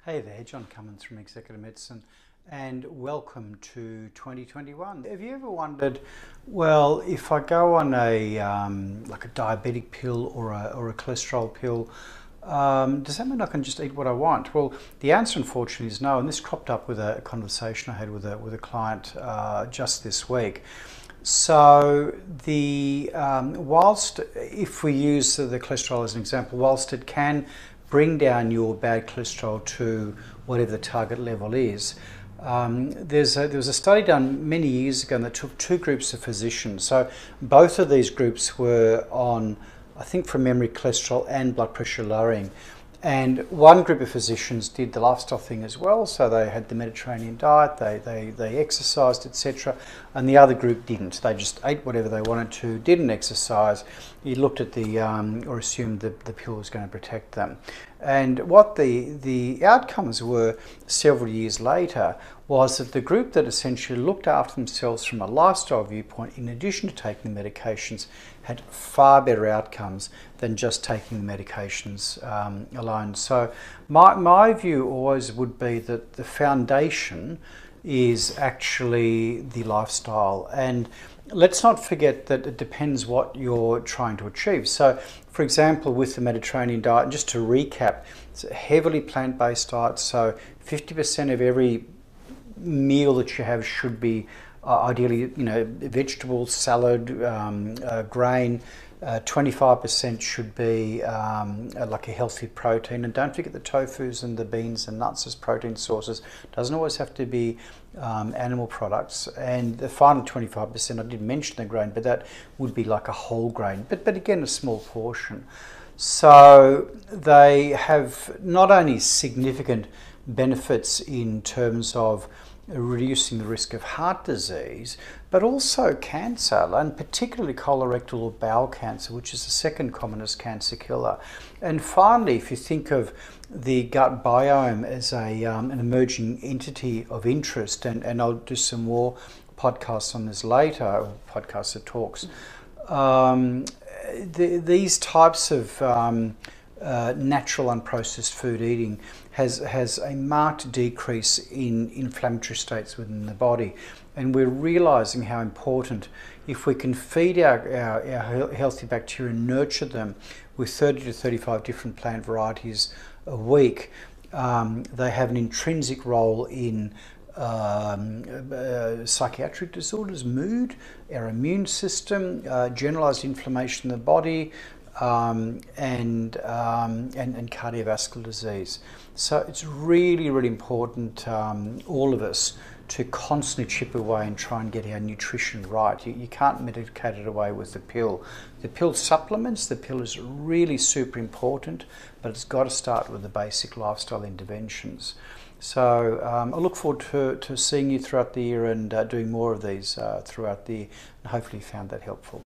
Hey there, John Cummins from Executive Medicine, and welcome to 2021. Have you ever wondered, well, if I go on like a diabetic pill or a cholesterol pill, does that mean I can just eat what I want? Well, the answer, unfortunately, is no. And this cropped up with a conversation I had with a client just this week. So whilst if we use the cholesterol as an example, whilst it can bring down your bad cholesterol to whatever the target level is, there was a study done many years ago that took two groups of physicians. So both of these groups were on, I think from memory, cholesterol and blood pressure lowering. And one group of physicians did the lifestyle thing as well, so they had the Mediterranean diet, they exercised, etc. And the other group didn't. They just ate whatever they wanted to, didn't exercise. You looked at or assumed that the pill was going to protect them. And what the outcomes were several years later was that the group that essentially looked after themselves from a lifestyle viewpoint, in addition to taking the medications, had far better outcomes than just taking the medications alone. So my view always would be that the foundation is actually the lifestyle. And let's not forget that it depends what you're trying to achieve. So, for example, with the Mediterranean diet, and just to recap, it's a heavily plant-based diet, so 50% of every meal that you have should be ideally, vegetables, salad, grain. 25% should be like a healthy protein, and don't forget the tofus and the beans and nuts as protein sources. Doesn't always have to be animal products. And the final 25%, I didn't mention the grain, but that would be like a whole grain, but again a small portion. So they have not only significant benefits in terms of reducing the risk of heart disease, but also cancer, and particularly colorectal or bowel cancer, which is the second commonest cancer killer. And finally, if you think of the gut biome as an emerging entity of interest, and I'll do some more podcasts on this later, or podcasts or talks, these types of natural unprocessed food eating has a marked decrease in inflammatory states within the body, and we're realizing how important, if we can feed our healthy bacteria and nurture them with 30 to 35 different plant varieties a week, they have an intrinsic role in psychiatric disorders, mood, our immune system, generalized inflammation in the body, and cardiovascular disease. So it's really, really important, all of us, to constantly chip away and try and get our nutrition right. You can't medicate it away with the pill. The pill supplements, the pill is really super important, but it's got to start with the basic lifestyle interventions. So I look forward to seeing you throughout the year and doing more of these throughout the year, and hopefully you found that helpful.